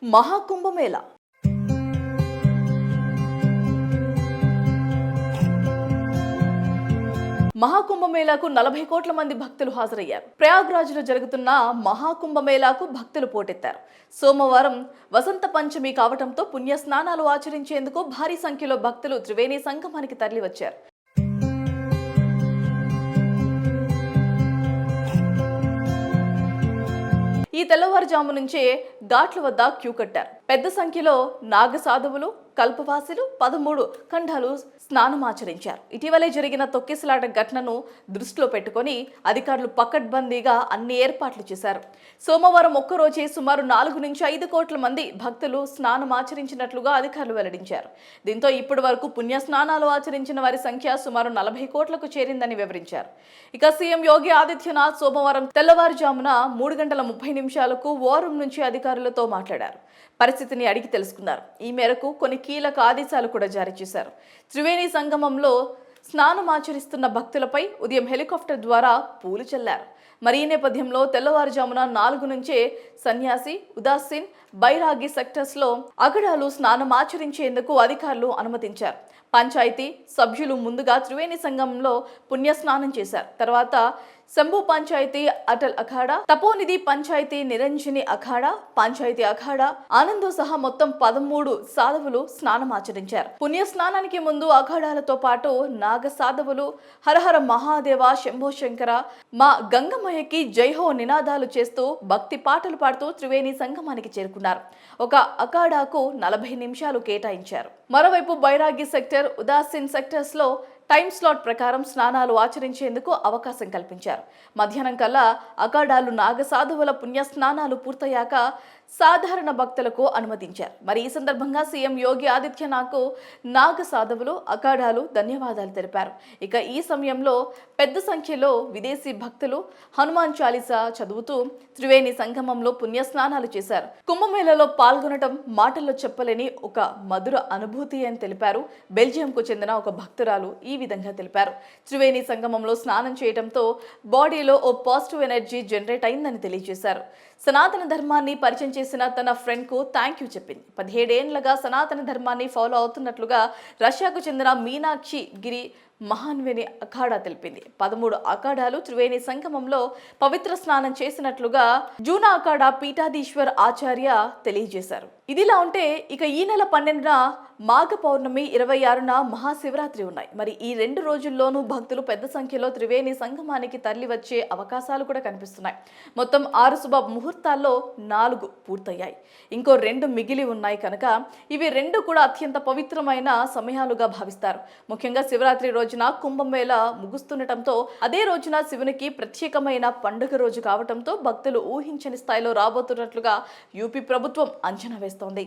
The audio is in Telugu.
మహాకుంభమేళా మహాకుంభమేళాకు 40 కోట్ల మంది భక్తులు హాజరయ్యారు. ప్రయాగ్రాజ్లో జరుగుతున్న మహాకుంభమేళాకు భక్తులు పోటెత్తారు. సోమవారం వసంత పంచమి కావడంతో పుణ్య స్నానాలు ఆచరించేందుకు భారీ సంఖ్యలో భక్తులు త్రివేణి సంగమానికి తరలివచ్చారు. ఈ తెల్లవారుజాము నుంచే ఘాట్ల వద్ద క్యూ కట్టారు. పెద్ద సంఖ్యలో నాగ సాధువులు, కల్పవాసులు 13 ఖండాలు స్నానమాచరించారు. ఇటీవలే జరిగిన తొక్కిసలాట ఘటనను దృష్టిలో పెట్టుకుని అధికారులు పకడ్బందీగా అన్ని ఏర్పాట్లు చేశారు. సోమవారం ఒక్కరోజే సుమారు 4 నుంచి 5 కోట్ల మంది భక్తులు స్నానమాచరించినట్లుగా అధికారులు వెల్లడించారు. దీంతో ఇప్పటి వరకు పుణ్య స్నానాలు ఆచరించిన వారి సంఖ్య సుమారు 40 కోట్లకు చేరిందని వివరించారు. ఇక సీఎం యోగి ఆదిత్యనాథ్ సోమవారం తెల్లవారుజామున 3:30 ఓర్ రూమ్ నుంచి అధికారులతో మాట్లాడారు. పరిస్థితిని అడిగి తెలుసుకున్నారు. ఈ మేరకు కొన్ని కీలక ఆదేశాలు కూడా జారీ చేశారు. త్రివేణి సంగమంలో స్నానమాచరిస్తున్న భక్తులపై ఉదయం హెలికాప్టర్ ద్వారా పూలు చల్లారు. మరి ఈ నేపథ్యంలో తెల్లవారుజామున 4 నుంచే సన్యాసి, ఉదాసీన్, బైరాగి సెక్టర్స్లో అగడాలు స్నానమాచరించేందుకు అధికారులు అనుమతించారు. పంచాయతీ సభ్యులు ముందుగా త్రివేణి సంగమంలో పుణ్యస్నానం చేశారు. తర్వాత శంభు పంచాయతీ అటల్ అఖాడా, తపోనిధి పంచాయతీ నిరంజని అఖాడా, పంచాయతీ అఖాడా, ఆనందో సహా మొత్తం 13 సాధువులు స్నానమాచరించారు. పుణ్య స్నానానికి ముందు అఖాడాలతో పాటు నాగ సాధువులు హరహర మహాదేవ, శంభో శంకర, మా గంగమయ్యకి జైహో నినాదాలు చేస్తూ భక్తి పాటలు పాడుతూ త్రివేణి సంగమానికి చేరుకున్నారు. ఒక అఖాడాకు 40 నిమిషాలు కేటాయించారు. మరోవైపు బైరాగి సెక్టర్, ఉదాసీన్ సెక్టర్స్ లో టైం స్లాట్ ప్రకారం స్నానాలు ఆచరించేందుకు అవకాశం కల్పించారు. మధ్యాహ్నం కల్లా అఖాడాలు నాగ సాధువుల పుణ్య స్నానాలు పూర్తయ్యాక సాధారణ భక్తులకు అనుమతించారు. మరి ఈ సందర్భంగా సీఎం యోగి ఆదిత్యనాథ్కు నాగ సాధువులు, అఖాడాలు ధన్యవాదాలు తెలిపారు. ఇక ఈ సమయంలో పెద్ద సంఖ్యలో విదేశీ భక్తులు హనుమాన్ చాలీసా చదువుతూ త్రివేణి సంగమంలో పుణ్య స్నానాలు చేశారు. కుంభమేళలో పాల్గొనడం మాటల్లో చెప్పలేని ఒక మధుర అనుభూతి అని తెలిపారు. బెల్జియంకు చెందిన ఒక భక్తురాలు ఈ విధంగా తెలిపారు. త్రివేణి సంగమంలో స్నానం చేయడంతో బాడీలో ఓ పాజిటివ్ ఎనర్జీ జనరేట్ అయిందని తెలియజేశారు. సనాతన ధర్మాన్ని పరిచయం చేసిన తన ఫ్రెండ్కు థ్యాంక్ యూ చెప్పింది. 17 ఏళ్లుగా సనాతన ధర్మాన్ని ఫాలో అవుతున్నట్లుగా రష్యాకు చెందిన మీనాక్షి గిరి మహాన్వేని అఖాడా తెలిపింది. 13 అఖాడాలు త్రివేణి సంగమంలో పవిత్ర స్నానం చేసినట్లుగా జూనా అఖాడా పీఠాధీశ్వర్ ఆచార్య తెలియజేశారు. ఇదిలా ఉంటే ఇక ఈ నెల 12న మాఘ పౌర్ణమి, 26న మహాశివరాత్రి ఉన్నాయి. మరి ఈ 2 రోజుల్లోనూ భక్తులు పెద్ద సంఖ్యలో త్రివేణి సంగమానికి తరలి వచ్చే అవకాశాలు కూడా కనిపిస్తున్నాయి. మొత్తం 6 శుభ ముహూర్తాల్లో 4 పూర్తయ్యాయి. ఇంకో 2 మిగిలి ఉన్నాయి కనుక ఇవి 2 కూడా అత్యంత పవిత్రమైన సమయాలుగా భావిస్తారు. ముఖ్యంగా శివరాత్రి రోజున కుంభమేళ ముగుస్తుండటంతో అదే రోజున శివునికి ప్రత్యేకమైన పండుగ రోజు కావడంతో భక్తులు ఊహించని స్థాయిలో రాబోతున్నట్లుగా యూపీ ప్రభుత్వం అంచనా వేస్తోంది.